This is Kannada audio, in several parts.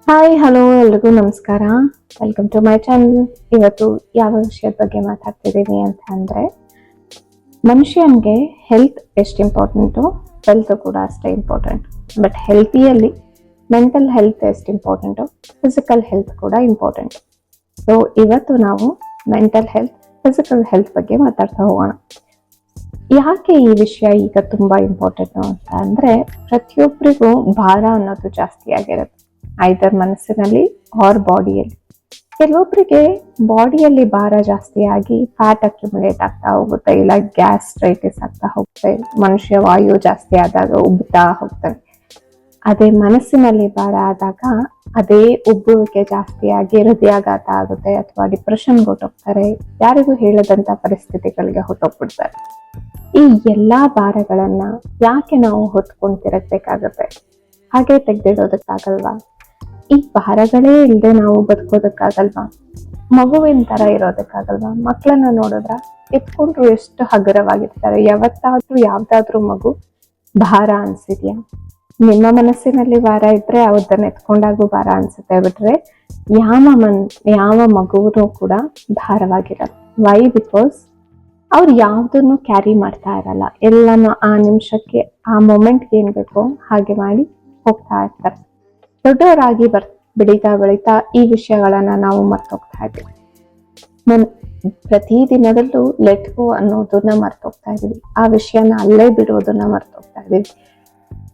ಹಾಯ್ ಹಲೋ ಎಲ್ರಿಗೂ ನಮಸ್ಕಾರ. Welcome to my channel. ಇವತ್ತು ಯಾವ ವಿಷಯದ ಬಗ್ಗೆ ಮಾತಾಡ್ತಿದ್ದೀನಿ ಅಂತ ಅಂದರೆ, ಮನುಷ್ಯನಿಗೆ ಹೆಲ್ತ್ ಎಷ್ಟು ಇಂಪಾರ್ಟೆಂಟು, ಹೆಲ್ತ್ ಕೂಡ ಅಷ್ಟೇ ಇಂಪಾರ್ಟೆಂಟ್. ಬಟ್ ಹೆಲ್ತಿಯಲ್ಲಿ ಮೆಂಟಲ್ ಹೆಲ್ತ್ ಎಷ್ಟು ಇಂಪಾರ್ಟೆಂಟು, ಫಿಸಿಕಲ್ ಹೆಲ್ತ್ ಕೂಡ ಇಂಪಾರ್ಟೆಂಟ್. ಸೊ ಇವತ್ತು ನಾವು ಮೆಂಟಲ್ ಹೆಲ್ತ್, ಫಿಸಿಕಲ್ ಹೆಲ್ತ್ ಬಗ್ಗೆ ಮಾತಾಡ್ತಾ ಹೋಗೋಣ. ಯಾಕೆ ಈ ವಿಷಯ ಈಗ ತುಂಬ ಇಂಪಾರ್ಟೆಂಟು ಅಂತ ಅಂದರೆ, ಪ್ರತಿಯೊಬ್ಬರಿಗೂ ಭಾರ ಅನ್ನೋದು ಜಾಸ್ತಿ ಆಗಿರುತ್ತೆ, ಐದರ್ ಮನಸ್ಸಿನಲ್ಲಿ ಆರ್ ಬಾಡಿಯಲ್ಲಿ. ಕೆಲವೊಬ್ಬರಿಗೆ ಬಾಡಿಯಲ್ಲಿ ಭಾರ ಜಾಸ್ತಿ ಆಗಿ ಫ್ಯಾಟ್ ಅಕ್ಯುಮುಲೇಟ್ ಆಗ್ತಾ ಹೋಗುತ್ತೆ, ಇಲ್ಲ ಗ್ಯಾಸ್ಟ್ರೈಟಿಸ್ ಆಗ್ತಾ ಹೋಗುತ್ತೆ, ಮನುಷ್ಯ ವಾಯು ಜಾಸ್ತಿ ಆದಾಗ ಉಬ್ಬುತ್ತಾ ಹೋಗ್ತಾರೆ. ಅದೇ ಮನಸ್ಸಿನಲ್ಲಿ ಭಾರ ಆದಾಗ ಅದೇ ಉಬ್ಬುವಿಕೆ ಜಾಸ್ತಿ ಆಗಿ ಹೃದಯಾಘಾತ ಆಗುತ್ತೆ, ಅಥವಾ ಡಿಪ್ರೆಷನ್ಗೆ ಹೊಟ್ಟೋಗ್ತಾರೆ, ಯಾರಿಗೂ ಹೇಳದಂತ ಪರಿಸ್ಥಿತಿಗಳಿಗೆ ಹೊಟ್ಟೋಗ್ಬಿಡ್ತಾರೆ. ಈ ಎಲ್ಲಾ ಭಾರಗಳನ್ನ ಯಾಕೆ ನಾವು ಹೊತ್ಕೊಂಡು ತಿರಗಬೇಕಾಗತ್ತೆ? ಹಾಗೆ ತೆಗ್ದಿಡೋದಕ್ಕಾಗಲ್ವಾ? ಈ ಭಾರಗಳೇ ಇಲ್ಲದೆ ನಾವು ಬದುಕೋದಕ್ಕಾಗಲ್ವಾ? ಮಗುವಿನ ತರ ಇರೋದಕ್ಕಾಗಲ್ವಾ? ಮಕ್ಕಳನ್ನ ನೋಡಿದ್ರ ಎತ್ಕೊಂಡ್ರು ಎಷ್ಟು ಹಗುರವಾಗಿರ್ತಾರೆ. ಯಾವ್ದಾದ್ರೂ ಮಗು ಭಾರ ಅನ್ಸಿದ್ಯಾ? ನಿಮ್ಮ ಮನಸ್ಸಿನಲ್ಲಿ ಭಾರ ಇದ್ರೆ ಅವದನ್ನ ಎತ್ಕೊಂಡಾಗೂ ಭಾರ ಅನ್ಸುತ್ತೆ, ಬಿಟ್ರೆ ಯಾವ ಮಗುವೂ ಕೂಡ ಭಾರವಾಗಿರಲ್ಲ. ವೈ? ಬಿಕಾಸ್ ಅವ್ರು ಯಾವ್ದನ್ನು ಕ್ಯಾರಿ ಮಾಡ್ತಾ ಇರಲ್ಲ, ಎಲ್ಲಾನು ಆ ನಿಮಿಷಕ್ಕೆ ಆ ಮೊಮೆಂಟ್ಗೆ ಏನ್ ಬೇಕೋ ಹಾಗೆ ಮಾಡಿ ಹೋಗ್ತಾ ಇರ್ತಾರೆ. ದೊಡ್ಡವರಾಗಿ ಬೆಳೀತಾ ಈ ವಿಷಯಗಳನ್ನ ನಾವು ಮರ್ತೋಗ್ತಾ ಇದ್ದೀವಿ. ಪ್ರತಿ ದಿನದಲ್ಲೂ ಲೆಟ್ ಗೋ ಅನ್ನೋದನ್ನ ಮರ್ತೋಗ್ತಾ ಇದೀವಿ, ಆ ವಿಷಯನ ಅಲ್ಲೇ ಬಿಡೋದನ್ನ ಮರ್ತೋಗ್ತಾ ಇದೀವಿ.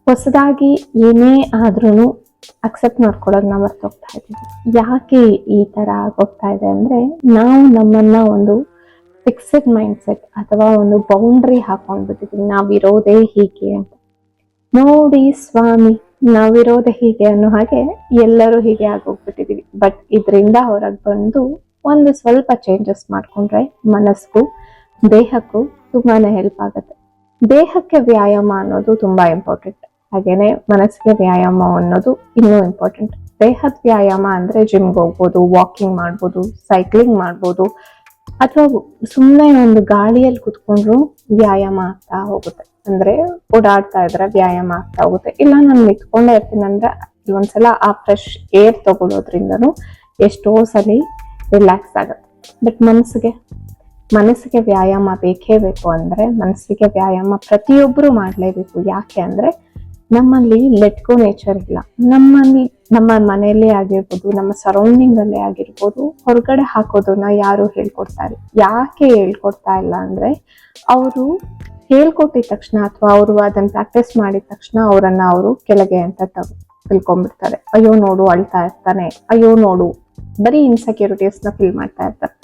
ಹೊಸದಾಗಿ ಏನೇ ಆದ್ರೂ ಅಕ್ಸೆಪ್ಟ್ ಮಾಡ್ಕೊಳ್ಳೋದನ್ನ ಮರ್ತೋಗ್ತಾ ಇದೀವಿ. ಯಾಕೆ ಈ ತರ ಆಗೋಗ್ತಾ ಇದೆ ಅಂದ್ರೆ, ನಾವು ನಮ್ಮನ್ನ ಒಂದು ಫಿಕ್ಸ್ಡ್ ಮೈಂಡ್ ಸೆಟ್ ಅಥವಾ ಒಂದು ಬೌಂಡ್ರಿ ಹಾಕೊಂಡ್ಬಿಟ್ಟಿದೀವಿ, ನಾವಿರೋದೇ ಹೀಗೆ ಅಂತ. ನೋಡಿ ಸ್ವಾಮಿ, ನಾವಿರೋದೇ ಹೀಗೆ ಅನ್ನೋ ಹಾಗೆ ಎಲ್ಲರೂ ಹೀಗೆ ಆಗೋಗ್ಬಿಟ್ಟಿದೀವಿ. ಬಟ್ ಇದರಿಂದ ಹೊರಗೆ ಬಂದು ಒಂದು ಸ್ವಲ್ಪ ಚೇಂಜಸ್ ಮಾಡ್ಕೊಂಡ್ರೆ ಮನಸ್ಗೂ ದೇಹಕ್ಕೂ ತುಂಬಾನೇ ಹೆಲ್ಪ್ ಆಗುತ್ತೆ. ದೇಹಕ್ಕೆ ವ್ಯಾಯಾಮ ಅನ್ನೋದು ತುಂಬಾ ಇಂಪಾರ್ಟೆಂಟ್, ಹಾಗೇನೆ ಮನಸ್ಸಿಗೆ ವ್ಯಾಯಾಮ ಅನ್ನೋದು ಇನ್ನೂ ಇಂಪಾರ್ಟೆಂಟ್. ದೇಹದ ವ್ಯಾಯಾಮ ಅಂದ್ರೆ ಜಿಮ್ಗೆ ಹೋಗ್ಬೋದು, ವಾಕಿಂಗ್ ಮಾಡ್ಬೋದು, ಸೈಕ್ಲಿಂಗ್ ಮಾಡ್ಬೋದು, ಅಥವಾ ಸುಮ್ಮನೆ ಒಂದು ಗಾಳಿಯಲ್ಲಿ ಕುತ್ಕೊಂಡ್ರು ವ್ಯಾಯಾಮ ಆಗ್ತಾ ಹೋಗುತ್ತೆ. ಅಂದ್ರೆ ಓಡಾಡ್ತಾ ಇದ್ರೆ ವ್ಯಾಯಾಮ ಆಗ್ತಾ ಹೋಗುತ್ತೆ. ಇಲ್ಲ ನಾನು ನಿಂತ್ಕೊಂಡೇ ಇರ್ತೀನಿ ಅಂದ್ರೆ ಒಂದ್ಸಲ ಆ ಫ್ರೆಶ್ ಏರ್ ತಗೊಳ್ಳೋದ್ರಿಂದನೂ ಎಷ್ಟೋ ಸಲ ರಿಲ್ಯಾಕ್ಸ್ ಆಗುತ್ತೆ. ಬಟ್ ಮನಸ್ಸಿಗೆ ವ್ಯಾಯಾಮ ಬೇಕೇ ಬೇಕು. ಅಂದ್ರೆ ಮನಸ್ಸಿಗೆ ವ್ಯಾಯಾಮ ಪ್ರತಿಯೊಬ್ಬರು ಮಾಡ್ಲೇಬೇಕು. ಯಾಕೆ ಅಂದ್ರೆ ನಮ್ಮಲ್ಲಿ ಲೆಟ್ ಗೋ ನೇಚರ್ ಇಲ್ಲ. ನಮ್ಮ ಮನೆಯಲ್ಲೇ ಆಗಿರ್ಬೋದು, ನಮ್ಮ ಸರೌಂಡಿಂಗ್ ಅಲ್ಲೇ ಆಗಿರ್ಬೋದು, ಹೊರಗಡೆ ಹಾಕೋದನ್ನ ಯಾರು ಹೇಳ್ಕೊಡ್ತಾರೆ? ಯಾಕೆ ಹೇಳ್ಕೊಡ್ತಾ ಇಲ್ಲ ಅಂದ್ರೆ, ಅವರು ಹೇಳ್ಕೊಟ್ಟಿದ ತಕ್ಷಣ ಅಥವಾ ಅವರು ಅದನ್ನ ಪ್ರಾಕ್ಟೀಸ್ ಮಾಡಿದ ತಕ್ಷಣ ಅವರು ಕೆಳಗೆ ಅಂತ ತಿಳ್ಕೊಂಡ್ಬಿಡ್ತಾರೆ. ಅಯ್ಯೋ ನೋಡು ಅಳ್ತಾ ಇರ್ತಾನೆ, ಅಯ್ಯೋ ನೋಡು, ಬರೀ ಇನ್ಸೆಕ್ಯೂರಿಟೀಸ್ ನ ಫೀಲ್ ಮಾಡ್ತಾ ಇರ್ತಾರೆ.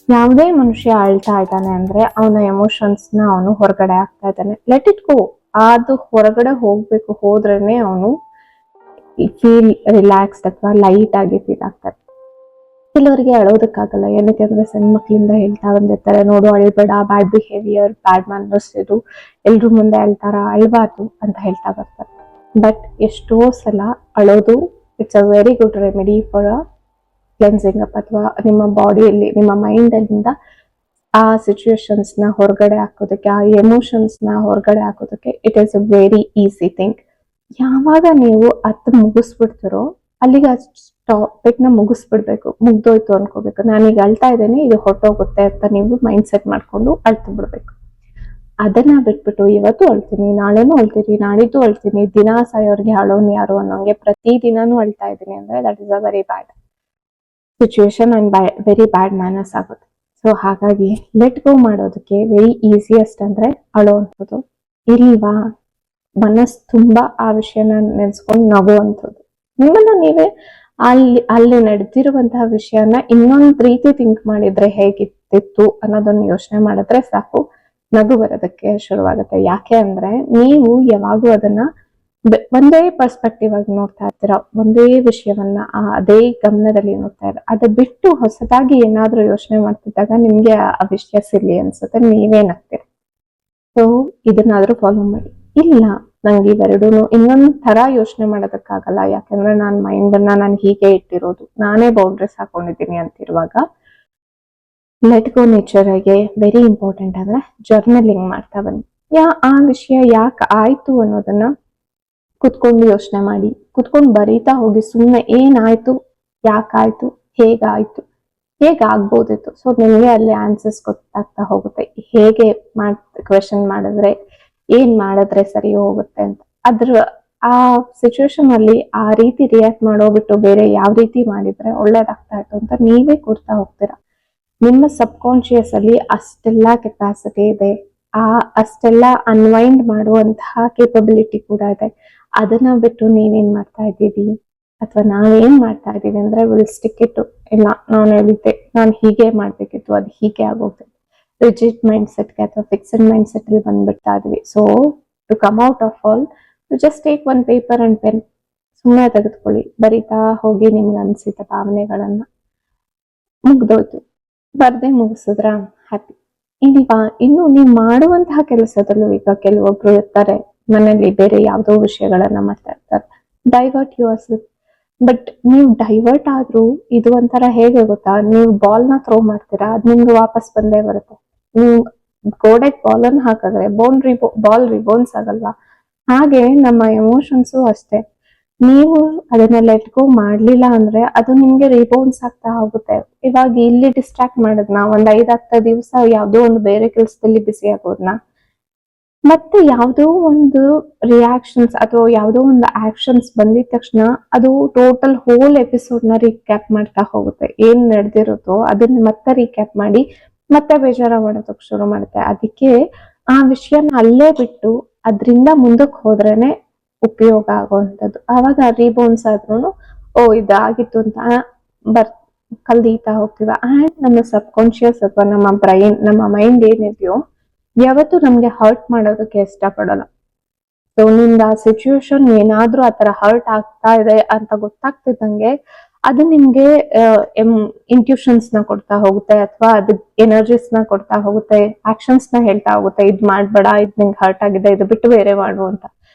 ಯಾವುದೇ ಮನುಷ್ಯ ಅಳ್ತಾ ಇದ್ದಾನೆ ಅಂದ್ರೆ ಅವನ ಎಮೋಷನ್ಸ್ ನ ಅವನು ಹೊರಗಡೆ ಆಗ್ತಾ ಇದ್ದಾನೆ. ಲೆಟ್ ಇಟ್ ಗೋ. ಅದು ಹೊರಗಡೆ ಹೋಗ್ಬೇಕು, ಹೋದ್ರೇನೆ ಅವನು ಫೀಲ್ ರಿಲ್ಯಾಕ್ಸ್ಡ್ ಅಥವಾ ಲೈಟ್ ಆಗಿ ಫೀಲ್ ಆಗ್ತಾರೆ. ಕೆಲವರಿಗೆ ಅಳೋದಕ್ಕಾಗಲ್ಲ, ಏನಕ್ಕೆ ಅಂದ್ರೆ ಸಣ್ಣ ಮಕ್ಕಳಿಂದ ಹೇಳ್ತಾ ಬಂದಿರ್ತಾರೆ, ನೋಡು ಅಳ್ಬೇಡ, ಬ್ಯಾಡ್ ಬಿಹೇವಿಯರ್, ಬ್ಯಾಡ್ ಮ್ಯಾನರ್ಸ್, ಇದು ಎಲ್ರು ಮುಂದೆ ಅಳ್ತಾರ, ಅಳ್ಬಾರ್ದು ಅಂತ ಹೇಳ್ತಾ ಬರ್ತಾರೆ. ಬಟ್ ಎಷ್ಟೋ ಸಲ ಅಳೋದು it's a very good remedy for cleansing up, ಅಥವಾ ನಿಮ್ಮ ಬಾಡಿಯಲ್ಲಿ, ನಿಮ್ಮ ಮೈಂಡ್ ಅಲ್ಲಿಂದ ಆ ಸಿಚುಯೇಷನ್ಸ್ ನ ಹೊರಗಡೆ ಹಾಕೋದಕ್ಕೆ, ಆ ಎಮೋಷನ್ಸ್ ನ ಹೊರಗಡೆ ಹಾಕೋದಕ್ಕೆ it is a very easy thing. ಯಾವಾಗ ನೀವು ಮುಗಿಸ್ಬಿಡ್ತಿರೋ ಅಲ್ಲಿಗೆ ಟಾಪಿಕ್ ನ ಮುಗಿಸ್ಬಿಡ್ಬೇಕು, ಮುಗ್ದೋಯ್ತು ಅನ್ಕೋಬೇಕು. ನಾನೀಗ ಅಳ್ತಾ ಇದ್ದೇನೆ, ಇದು ಹೊರಟೋಗುತ್ತೆ ಅಂತ ನೀವು ಮೈಂಡ್ ಸೆಟ್ ಮಾಡ್ಕೊಂಡು ಅಳ್ತು ಬಿಡ್ಬೇಕು. ಅದನ್ನ ಬಿಟ್ಬಿಟ್ಟು ಇವತ್ತು ಅಳ್ತೀನಿ, ನಾಳೆನೂ ಅಳ್ತೀನಿ, ನಾಳಿದ್ದು ಅಳ್ತೀನಿ, ದಿನ ಸಾಯೋರ್ಗೆ ಅಳೋನ್ ಯಾರು ಅನ್ನೋಂಗೆ ಪ್ರತಿ ದಿನಾನು ಅಳ್ತಾ ಇದ್ದೀನಿ ಅಂದ್ರೆ that is a very bad situation and very bad manners ಆಗುತ್ತೆ. ಸೊ ಹಾಗಾಗಿ ಲೆಟ್ ಗೋ ಮಾಡೋದಕ್ಕೆ ವೆರಿ ಈಸಿಯೆಸ್ಟ್ ಅಂದ್ರೆ ಅಳೋವಂಥದ್ದು. ಇಲ್ವಾ, ಮನಸ್ಸು ತುಂಬಾ ಆ ವಿಷಯನ ನೆನ್ಸ್ಕೊಂಡು ನಗುವಂಥದ್ದು. ನಿಮ್ಮನ್ನ ನೀವೇ ಅಲ್ಲಿ ನಡೆದಿರುವಂತಹ ವಿಷಯನ ಇನ್ನೊಂದ್ ರೀತಿ ಥಿಂಕ್ ಮಾಡಿದ್ರೆ ಹೇಗಿತ್ತಿತ್ತು ಅನ್ನೋದನ್ನ ಯೋಚನೆ ಮಾಡಿದ್ರೆ ಸಾಕು, ನಗು ಬರೋದಕ್ಕೆ ಶುರುವಾಗುತ್ತೆ. ಯಾಕೆ ಅಂದ್ರೆ ನೀವು ಯಾವಾಗೂ ಅದನ್ನ ಒಂದೇ ಪರ್ಸ್ಪೆಕ್ಟಿವ್ ಆಗಿ ನೋಡ್ತಾ ಇರ್ತೀರಾ, ಒಂದೇ ವಿಷಯವನ್ನ ಅದೇ ಗಮನದಲ್ಲಿ ನೋಡ್ತಾ ಇರ. ಅದು ಬಿಟ್ಟು ಹೊಸದಾಗಿ ಏನಾದ್ರೂ ಯೋಚನೆ ಮಾಡ್ತಿದ್ದಾಗ ನಿಮ್ಗೆ ಆ ವಿಷಯ ಸಿರ್ಲಿ ಅನ್ಸುತ್ತೆ, ನೀವೇ ನಗ್ತೀರ. ಸೊ ಇದನ್ನಾದ್ರೂ ಫಾಲೋ ಮಾಡಿ. ಇಲ್ಲ, ನಂಗೆ ಇವೆರಡೂನು ಇನ್ನೊಂದ್ ತರ ಯೋಚನೆ ಮಾಡೋದಕ್ಕಾಗಲ್ಲ, ಯಾಕಂದ್ರೆ ನಾನ್ ಮೈಂಡ್ ಅನ್ನ ನಾನು ಹೀಗೆ ಇಟ್ಟಿರೋದು, ನಾನೇ ಬೌಂಡ್ರೀಸ್ ಹಾಕೊಂಡಿದ್ದೀನಿ ಅಂತಿರುವಾಗ ಲೆಟ್ ಗೋ ನೇಚರ್ಗೆ ವೆರಿ ಇಂಪಾರ್ಟೆಂಟ್ ಅಂದ್ರೆ ಜರ್ನಲಿಂಗ್ ಮಾಡ್ತಾ ಬನ್ನಿ. ಆ ವಿಷಯ ಯಾಕೆ ಆಯ್ತು ಅನ್ನೋದನ್ನ ಕುತ್ಕೊಂಡು ಯೋಚನೆ ಮಾಡಿ, ಕುತ್ಕೊಂಡು ಬರೀತಾ ಹೋಗಿ. ಸುಮ್ಮನೆ ಏನಾಯ್ತು, ಯಾಕಾಯ್ತು, ಹೇಗಾಗ್ಬೋದಿತ್ತು. ಸೊ ನಿಮ್ಗೆ ಅಲ್ಲಿ ಆನ್ಸರ್ಸ್ ಗೊತ್ತಾಗ್ತಾ ಹೋಗುತ್ತೆ. ಹೇಗೆ ಕ್ವೆಶನ್ ಮಾಡಿದ್ರೆ, ಏನ್ ಮಾಡಿದ್ರೆ ಸರಿ ಹೋಗುತ್ತೆ ಅಂತ. ಆ ಸಿಚುವೇಶನ್ ಅಲ್ಲಿ ಆ ರೀತಿ ರಿಯಾಕ್ಟ್ ಮಾಡೋಬಿಟ್ಟು ಬೇರೆ ಯಾವ ರೀತಿ ಮಾಡಿದ್ರೆ ಒಳ್ಳೇದಾಗ್ತಾ ಇತ್ತು ಅಂತ ನೀವೇ ಕೂರ್ತಾ ಹೋಗ್ತೀರಾ. ನಿಮ್ಮ ಸಬ್ ಕಾನ್ಶಿಯಸ್ ಅಲ್ಲಿ ಅಷ್ಟೆಲ್ಲ ಕೆಪಾಸಿಟಿ ಇದೆ, ಅಷ್ಟೆಲ್ಲ ಅನ್ವೈಂಡ್ ಮಾಡುವಂತಹ ಕೇಪಬಿಲಿಟಿ ಕೂಡ ಇದೆ. ಅದನ್ನ ಬಿಟ್ಟು ನೀವೇನ್ ಮಾಡ್ತಾ ಇದ್ದೀವಿ, ಅಥವಾ ನಾವೇನ್ ಮಾಡ್ತಾ ಇದೀವಿ ಅಂದ್ರೆ ವಿಲ್ ಸ್ಟಿಕ್ ಇಟ್ಟು, ಇಲ್ಲ ನಾನು ಹೇಳಿದ್ದೆ, ನಾನು ಹೀಗೆ ಮಾಡ್ಬೇಕಿತ್ತು, ಅದು ಹೀಗೆ ಆಗೋಗ್ತದೆ. ರಿಜಿಡ್ ಮೈಂಡ್ ಸೆಟ್ಗೆ ಅಥವಾ ಫಿಕ್ಸ್ಡ್ ಮೈಂಡ್ ಸೆಟ್ ಅಲ್ಲಿ ಬಂದ್ಬಿಡ್ತಾ ಇದೀವಿ. So to come out of all, you just take one paper and pen, ಸುಮ್ಮನೆ ತೆಗೆದುಕೊಳ್ಳಿ, ಬರಿತಾ ಹೋಗಿ ನಿಮ್ಗೆ ಅನ್ಸಿದ ಭಾವನೆಗಳನ್ನ. ಮುಗ್ದೋಯ್ತು, ಬರ್ದೆ ಮುಗಿಸಿದ್ರ ಹ್ಯಾಪಿ. ಇನ್ನು ನೀವು ಮಾಡುವಂತಹ ಕೆಲಸದಲ್ಲೂ ಈಗ ಕೆಲವೊಬ್ರು ಇರ್ತಾರೆ ಮನೇಲಿ ಬೇರೆ ಯಾವ್ದೋ ವಿಷಯಗಳನ್ನ ಮಾಡ್ತಾ ಇರ್ತಾರೆ, ಡೈವರ್ಟ್ ಯುವರ್ ಸೆಲ್ಫ್. ಬಟ್ ನೀವು ಡೈವರ್ಟ್ ಆದ್ರೂ ಇದು ಒಂಥರ ಹೇಗೆ ಗೊತ್ತಾ, ನೀವು ಬಾಲ್ ನ ಥ್ರೋ ಮಾಡ್ತೀರಾ, ಅದ್ ನಿಮ್ಗೆ ವಾಪಸ್ ಬಂದೇ ಬರುತ್ತೆ. ನೀವು ಗೋಡೆಗೆ ಬಾಲ್ ಅನ್ನು ಹಾಕಿದ್ರೆ ಬಾಲ್ ರಿಬೋನ್ಸ್ ಆಗಲ್ವಾ, ಹಾಗೆ ನಮ್ಮ ಎಮೋಷನ್ಸು ಅಷ್ಟೇ. ನೀವು ಅದನ್ನ ಲೆಟ್ ಗೋ ಮಾಡ್ಲಿಲ್ಲ ಅಂದ್ರೆ ಅದು ನಿಮ್ಗೆ ರಿಬೌನ್ಸ್ ಆಗ್ತಾ ಹೋಗುತ್ತೆ. ಇವಾಗ ಇಲ್ಲಿ ಡಿಸ್ಟ್ರಾಕ್ಟ್ ಮಾಡೋದ್ನ ಒಂದ್ 5-10 ದಿವಸ ಯಾವ್ದೋ ಒಂದು ಬೇರೆ ಕೆಲಸದಲ್ಲಿ ಬಿಸಿ ಆಗೋದ್ನ ಮತ್ತೆ ಯಾವ್ದೋ ಒಂದು ರಿಯಾಕ್ಷನ್ಸ್ ಅಥವಾ ಯಾವ್ದೋ ಒಂದು ಆಕ್ಷನ್ಸ್ ಬಂದಿದ ತಕ್ಷಣ ಅದು ಟೋಟಲ್ ಹೋಲ್ ಎಪಿಸೋಡ್ ನ ರೀಕ್ಯಾಪ್ ಮಾಡ್ತಾ ಹೋಗುತ್ತೆ. ಏನ್ ನಡೆದಿರುತ್ತೋ ಅದನ್ನ ಮತ್ತೆ ರೀಕ್ಯಾಪ್ ಮಾಡಿ ಮತ್ತೆ ಬೇಜಾರ ಮಾಡೋದಕ್ಕೆ ಶುರು ಮಾಡುತ್ತೆ. ಅದಕ್ಕೆ ಆ ವಿಷಯನ ಅಲ್ಲೇ ಬಿಟ್ಟು ಅದ್ರಿಂದ ಮುಂದಕ್ಕೆ ಹೋದ್ರೇನೆ ಉಪಯೋಗ ಆಗುವಂಥದ್ದು. ಆವಾಗ ರೀಬೌನ್ಸ್ ಆದ್ರೂ ಇದಾಗಿತ್ತು ಅಂತ ಕಲ್ದೀತಾ ಹೋಗ್ತೀವ. ಅಂಡ್ ನಮ್ಮ ಸಬ್ ಕಾನ್ಶಿಯಸ್ ಅಥವಾ ನಮ್ಮ ಬ್ರೈನ್, ನಮ್ಮ ಮೈಂಡ್ ಏನಿದೆಯೋ ಯಾವತ್ತು ನಮ್ಗೆ ಹರ್ಟ್ ಮಾಡೋದಕ್ಕೆ ಇಷ್ಟಪಡಲ್ಲ. ಸೊ ನಿಮ್ದು ಆ ಸಿಚುವೇಶನ್ ಏನಾದ್ರೂ ಆತರ ಹರ್ಟ್ ಆಗ್ತಾ ಇದೆ ಅಂತ ಗೊತ್ತಾಗ್ತಿದ್ದಂಗೆ ಅದು ನಿಮ್ಗೆ ಇಂಟ್ಯೂಷನ್ಸ್ ನ ಕೊಡ್ತಾ ಹೋಗುತ್ತೆ, ಅಥವಾ ಅದು ಎನರ್ಜೀಸ್ ನ ಕೊಡ್ತಾ ಹೋಗುತ್ತೆ, ಆಕ್ಷನ್ಸ್ ನ ಹೇಳ್ತಾ ಹೋಗುತ್ತೆ, ಇದ್ ಮಾಡ್ಬೇಡ, ಇದ್ ನಿಂಗೆ ಹರ್ಟ್ ಆಗಿದೆ, ಇದು ಬಿಟ್ಟು ಬೇರೆ ಮಾಡು ಅಂತ.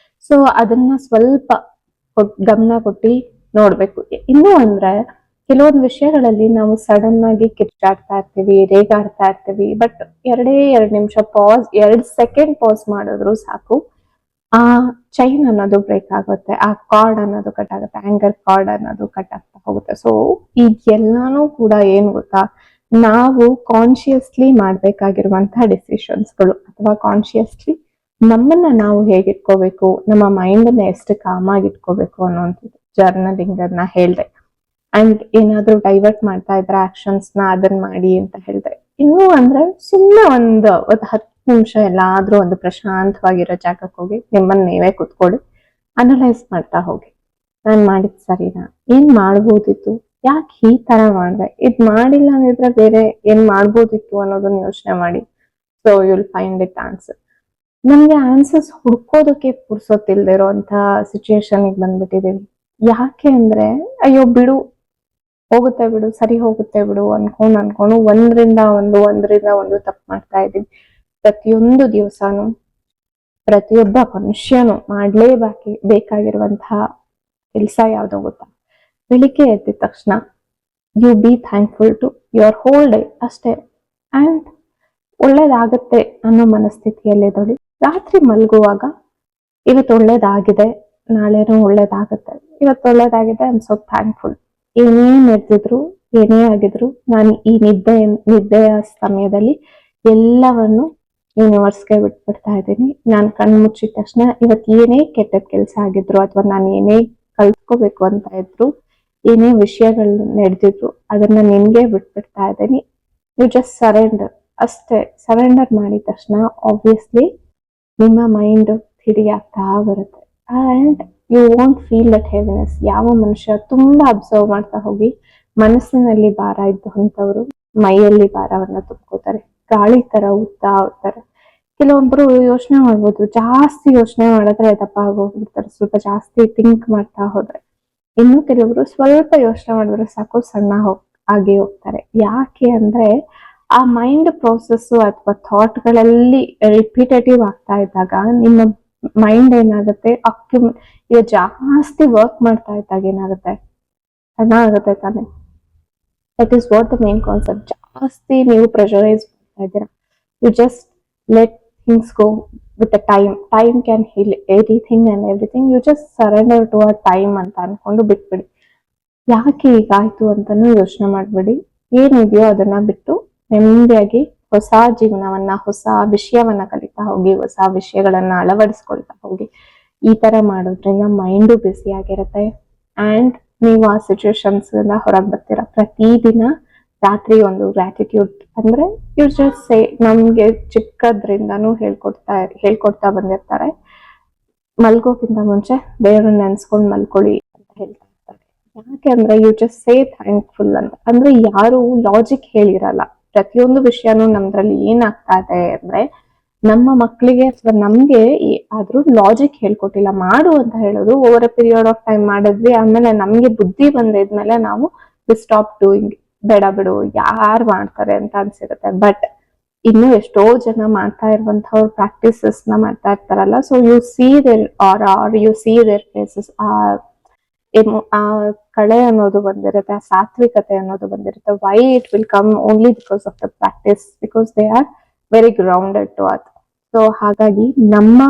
ಸೊ ಅದನ್ನ ಸ್ವಲ್ಪ ಗಮನ ಕೊಟ್ಟು ನೋಡ್ಬೇಕು. ಇನ್ನು ಅಂದ್ರೆ ಕೆಲವೊಂದು ವಿಷಯಗಳಲ್ಲಿ ನಾವು ಸಡನ್ ಆಗಿ ಕಿರ್ಚಾಡ್ತಾ ಇರ್ತೀವಿ, ರೇಗಾಡ್ತಾ ಇರ್ತೀವಿ. ಬಟ್ 2 ನಿಮಿಷ ಪಾಸ್, 2 ಸೆಕೆಂಡ್ ಪಾಸ್ ಮಾಡಿದ್ರು ಸಾಕು, ಆ ಚೈನ್ ಅನ್ನೋದು ಬ್ರೇಕ್ ಆಗುತ್ತೆ, ಆ ಕಾರ್ಡ್ ಅನ್ನೋದು ಕಟ್ ಆಗುತ್ತೆ, ಆಂಗರ್ ಕಾರ್ಡ್ ಅನ್ನೋದು ಕಟ್ ಆಗ್ತಾ ಹೋಗುತ್ತೆ. ಸೊ ಈಗ ಎಲ್ಲಾನು ಕೂಡ ಏನ್ ಗೊತ್ತಾ, ನಾವು ಕಾನ್ಶಿಯಸ್ಲಿ ಮಾಡ್ಬೇಕಾಗಿರುವಂತಹ ಡಿಸಿಷನ್ಸ್ಗಳು, ಅಥವಾ ಕಾನ್ಶಿಯಸ್ಲಿ ನಮ್ಮನ್ನ ನಾವು ಹೇಗಿಟ್ಕೋಬೇಕು, ನಮ್ಮ ಮೈಂಡ್ ಅನ್ನ ಎಷ್ಟು ಕಾಮಾಗಿ ಇಟ್ಕೋಬೇಕು ಅನ್ನೋಂಥದ್ದು ಜರ್ನಲಿಂಗ್ ಅನ್ನ ಹೇಳ್ದೆ. ಅಂಡ್ ಏನಾದ್ರೂ ಡೈವರ್ಟ್ ಮಾಡ್ತಾ ಇದ್ರೆ ಆಕ್ಷನ್ಸ್ ನ ಅದನ್ನ ಮಾಡಿ ಅಂತ ಹೇಳ್ದೆ. ಇನ್ನು ಅಂದ್ರೆ ಸುಮ್ಮನೆ ಒಂದು 10 ನಿಮಿಷ ಎಲ್ಲಾದ್ರೂ ಒಂದು ಪ್ರಶಾಂತವಾಗಿರೋ ಜಾಗಕ್ಕೆ ಹೋಗಿ ನಿಮ್ಮನ್ನ ನೀವೇ ಕುತ್ಕೊಳ್ಳಿ, ಅನಲೈಸ್ ಮಾಡ್ತಾ ಹೋಗಿ, ನಾನ್ ಮಾಡಿದ್ ಸರಿನಾ, ಏನ್ ಮಾಡ್ಬೋದಿತ್ತು, ಯಾಕೆ ಈ ತರ ಮಾಡ್ದೆ, ಇದ್ ಮಾಡಿಲ್ಲ ಅಂದಿದ್ರೆ ಬೇರೆ ಏನ್ ಮಾಡ್ಬೋದಿತ್ತು ಅನ್ನೋದನ್ನ ಯೋಚನೆ ಮಾಡಿ. So you'll find it answer. ನಮ್ಗೆ ಆನ್ಸರ್ಸ್ ಹುಡ್ಕೋದಕ್ಕೆ ಪುರ್ಸೊತ್ತಿಲ್ದಿರೋ ಅಂತ ಸಿಚುಯೇಷನ್ ಬಂದ್ಬಿಟ್ಟಿದೀವಿ. ಯಾಕೆ ಅಂದ್ರೆ ಅಯ್ಯೋ ಬಿಡು, ಹೋಗುತ್ತೆ ಬಿಡು, ಸರಿ ಹೋಗುತ್ತೆ ಬಿಡು ಅನ್ಕೊಂಡು ಒಂದ್ರಿಂದ ಒಂದು ತಪ್ಪು ಮಾಡ್ತಾ ಇದೀವಿ. ಪ್ರತಿಯೊಂದು ದಿವಸನು ಪ್ರತಿಯೊಬ್ಬ ಮನುಷ್ಯನು ಬೇಕಾಗಿರುವಂತಹ ಕೆಲಸ ಯಾವ್ದೋ ಗೊತ್ತಾ, ಬೆಳಿಗ್ಗೆ ಎದ್ದ ತಕ್ಷಣ you be thankful to your whole day ಅಷ್ಟೇ. ಅಂಡ್ ಒಳ್ಳೇದಾಗತ್ತೆ ಅನ್ನೋ ಮನಸ್ಥಿತಿಯಲ್ಲಿದ್ದೊಳಿ ರಾತ್ರಿ ಮಲಗುವಾಗ ಇವತ್ತು ಒಳ್ಳೇದಾಗಿದೆ, ನಾಳೆನೂ ಒಳ್ಳೇದಾಗತ್ತೆ, ಇವತ್ತು ಒಳ್ಳೇದಾಗಿದೆ, ಐ ಆಮ್ ಸೋ ಥ್ಯಾಂಕ್ಫುಲ್. ಏನೇ ನಡೆದಿದ್ರು, ಏನೇ ಆಗಿದ್ರು, ನಾನು ಈ ನಿದ್ದೆಯ ಸಮಯದಲ್ಲಿ ಎಲ್ಲವನ್ನು ಯೂನಿವರ್ಸ್ಗೆ ಬಿಟ್ಬಿಡ್ತಾ ಇದ್ದೀನಿ. ನಾನು ಕಣ್ಣು ಮುಚ್ಚಿದ ತಕ್ಷಣ ಇವತ್ತು ಏನೇ ಕೆಟ್ಟ ಕೆಲಸ ಆಗಿದ್ರು, ಅಥವಾ ನಾನು ಏನೇ ಕಲ್ತ್ಕೋಬೇಕು ಅಂತ ಇದ್ರು, ಏನೇ ವಿಷಯಗಳು ನಡೆದಿದ್ರು, ಅದನ್ನ ನಿನ್ಗೆ ಬಿಟ್ಬಿಡ್ತಾ ಇದ್ದೀನಿ. ಯು ಜಸ್ಟ್ ಸರೆಂಡರ್ ಅಷ್ಟೇ. ಸರೆಂಡರ್ ಮಾಡಿದ ತಕ್ಷಣ ಆಬ್ವಿಯಸ್ಲಿ ನಿಮ್ಮ ಮೈಂಡ್ ಹಿಡಿ ಆಗ್ತಾ ಬರುತ್ತೆ. And you won't feel that heaviness. ಯಾವ ಮನುಷ್ಯ ತುಂಬಾ ಅಬ್ಸರ್ವ್ ಮಾಡ್ತಾ ಹೋಗಿ ಮನಸ್ಸಿನಲ್ಲಿ ಭಾರ ಇದ್ದಂಥವ್ರು ಮೈಯಲ್ಲಿ ಭಾರವನ್ನ ತುಂಬ್ಕೋತಾರೆ, ಗಾಳಿ ತರ ಊದ್ತಾ ಹೋಗ್ತಾರೆ. ಕೆಲವೊಬ್ರು ಯೋಚನೆ ಮಾಡ್ಬೋದು, ಜಾಸ್ತಿ ಯೋಚನೆ ಮಾಡಿದ್ರೆ ದಪ್ಪ ಆಗೋಗ್ಬಿಡ್ತಾರೆ, ಸ್ವಲ್ಪ ಜಾಸ್ತಿ ಥಿಂಕ್ ಮಾಡ್ತಾ ಹೋದ್ರೆ. ಇನ್ನು ಕೆಲವೊಬ್ರು ಸ್ವಲ್ಪ ಯೋಚನೆ ಮಾಡಿದ್ರೆ ಸಾಕು ಸಣ್ಣ ಆಗಿ ಹೋಗ್ತಾರೆ. ಯಾಕೆ ಅಂದ್ರೆ ಆ ಮೈಂಡ್ ಪ್ರೋಸೆಸ್ ಅಥವಾ ಥಾಟ್ಗಳಲ್ಲಿ ರಿಪೀಟೇಟಿವ್ ಆಗ್ತಾ ಇದ್ದಾಗ ನಿಮ್ಮ ಮೈಂಡ್ ಏನಾಗುತ್ತೆ, ಈಗ ಜಾಸ್ತಿ ವರ್ಕ್ ಮಾಡ್ತಾ ಇದ್ದಾಗ ಏನಾಗುತ್ತೆ, ಸಣ್ಣ ಆಗುತ್ತೆ ತಾನೆ. That is what the main concept. ಜಾಸ್ತಿ ನೀವು ಪ್ರೆಷರೈಸ್ ಮಾಡ್ತಾ ಇದ್ದೀರಾ, you just let things go, with time can heal anything and everything. You just surrender to a time ಅಂತ ಅನ್ಕೊಂಡು ಬಿಟ್ಬಿಡಿ. ಯಾಕೆ ಹೀಗಾಯ್ತು ಅಂತಾನು ಯೋಚನೆ ಮಾಡ್ಬಿಡಿ. ಏನಿದೆಯೋ ಅದನ್ನ ಬಿಟ್ಟು ನೆಮ್ಮದಿಯಾಗಿ ಹೊಸ ಜೀವನವನ್ನ, ಹೊಸ ವಿಷಯವನ್ನ ಕಲಿತಾ ಹೋಗಿ, ಹೊಸ ವಿಷಯಗಳನ್ನ ಅಳವಡಿಸ್ಕೊಳ್ತಾ ಹೋಗಿ. ಈ ತರ ಮಾಡೋದ್ರಿಂದ ಮೈಂಡು ಬಿಸಿ ಆಗಿರುತ್ತೆ ಅಂಡ್ ನೀವು ಆ ಸಿಚುವೇಶನ್ಸ್ ಹೊರಗೆ ಬರ್ತೀರಾ. ಪ್ರತಿದಿನ ರಾತ್ರಿ ಒಂದು ಗ್ರಾಟಿಟ್ಯೂಡ್ ಅಂದ್ರೆ ಯು ಜಸ್ಟ್ ಸೇ, ನಮ್ಗೆ ಚಿಕ್ಕದ್ರಿಂದಾನು ಹೇಳ್ಕೊಡ್ತಾ ಬಂದಿರ್ತಾರೆ, ಮಲ್ಗೋಕ್ಕಿಂತ ಮುಂಚೆ ದೇವ್ರನ್ನ ನೆನ್ಸ್ಕೊಂಡ್ ಮಲ್ಕೊಳ್ಳಿ ಅಂತ ಹೇಳ್ತಾ ಇರ್ತಾರೆ. ಯಾಕೆ ಅಂದ್ರೆ ಯು ಜಸ್ಟ್ ಸೇ ಥ್ಯಾಂಕ್ಫುಲ್ ಅಂತ. ಅಂದ್ರೆ ಯಾರು ಲಾಜಿಕ್ ಹೇಳಿರಲ್ಲ. ಪ್ರತಿಯೊಂದು ವಿಷಯನೂ ನಮ್ದ್ರಲ್ಲಿ ಏನಾಗ್ತಾ ಇದೆ ಅಂದ್ರೆ, ನಮ್ಮ ಮಕ್ಕಳಿಗೆ ಅಥವಾ ನಮ್ಗೆ ಆದ್ರೂ ಲಾಜಿಕ್ ಹೇಳ್ಕೊಟ್ಟಿಲ್ಲ. ಮಾಡು ಅಂತ ಹೇಳೋದು, over A period of time ಮಾಡಿದ್ವಿ, ಆಮೇಲೆ ನಮ್ಗೆ ಬುದ್ಧಿ ಬಂದಿದ್ಮೇಲೆ ನಾವು ಸ್ಟಾಪ್ ಡೂಯಿಂಗ್, ಬೇಡ ಬಿಡು ಯಾರು ಮಾಡ್ತಾರೆ ಅಂತ ಅನ್ಸಿರುತ್ತೆ. ಬಟ್ ಇನ್ನು ಎಷ್ಟೋ ಜನ ಮಾಡ್ತಾ ಇರುವಂತಹ ಪ್ರಾಕ್ಟೀಸಸ್ ನ ಮಾಡ್ತಾ ಇರ್ತಾರಲ್ಲ. So you see there are you see their faces. ಆ ಕಳೆ ಅನ್ನೋದು ಬಂದಿರುತ್ತೆ, ಆ ಸಾತ್ವಿಕತೆ ಅನ್ನೋದು ಬಂದಿರುತ್ತೆ. Why it will come only because of the practice, because they are very grounded to earth. So ಹಾಗಾಗಿ ನಮ್ಮ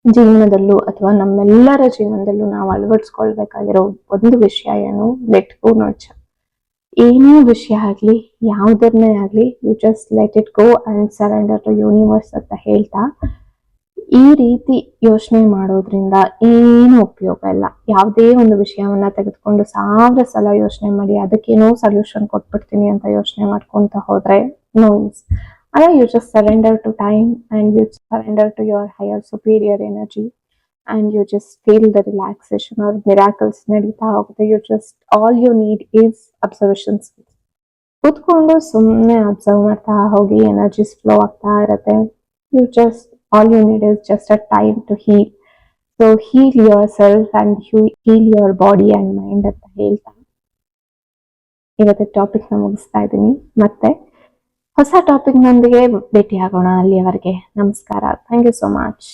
ಜೀವನದಲ್ಲೂ ಅಥವಾ ನಮ್ಮೆಲ್ಲರ ಜೀವನದಲ್ಲೂ ನಾವು ಅಳವಡಿಸ್ಕೊಳ್ಬೇಕಾಗಿರೋ ಒಂದು ವಿಷಯ ಏನು, ಲೆಟ್ ಗೋ ನೇಚರ್. ಏನೇ ವಿಷಯ ಆಗ್ಲಿ, ಯಾವ್ದನ್ನೇ ಆಗ್ಲಿ, you just let it go and surrender to universe ಅಂತ ಹೇಳ್ತಾ, ಈ ರೀತಿ ಯೋಚನೆ ಮಾಡೋದ್ರಿಂದ ಏನು ಉಪಯೋಗ ಇಲ್ಲ. ಯಾವುದೇ ಒಂದು ವಿಷಯವನ್ನ ತೆಗೆದುಕೊಂಡು 1000 ಸಲ ಯೋಚನೆ ಮಾಡಿ ಅದಕ್ಕೇನೋ ಸೊಲ್ಯೂಷನ್ ಕೊಟ್ಬಿಡ್ತೀನಿ ಅಂತ ಯೋಚನೆ ಮಾಡ್ಕೊಂತ ಹೋದ್ರೆ ನೋ ಯೂಸ್. ಅಲ್ಲ, you just surrender to time and you surrender to your higher superior energy and you just feel the relaxation or miracles ನಡೀತಾ ಹೋಗುತ್ತೆ. You just, all you need is observation skills. ಕೂತ್ಕೊಂಡು ಸುಮ್ಮನೆ ಅಬ್ಸರ್ವ್ ಮಾಡ್ತಾ ಹೋಗಿ, ಎನರ್ಜೀಸ್ ಫ್ಲೋ ಆಗ್ತಾ ಇರುತ್ತೆ. You just, all you need is just a time to heal. So heal yourself and heal your body and mind ಅಂತ ಹೇಳ್ತಾ ಇವತ್ತು ಟಾಪಿಕ್ ನ ಮುಗಿಸ್ತಾ ಇದ್ದೀನಿ. ಮತ್ತೆ ಹೊಸ ಟಾಪಿಕ್ ನೊಂದಿಗೆ ಭೇಟಿ ಆಗೋಣ. ಅಲ್ಲಿಯವರೆಗೆ ನಮಸ್ಕಾರ. Thank you so much.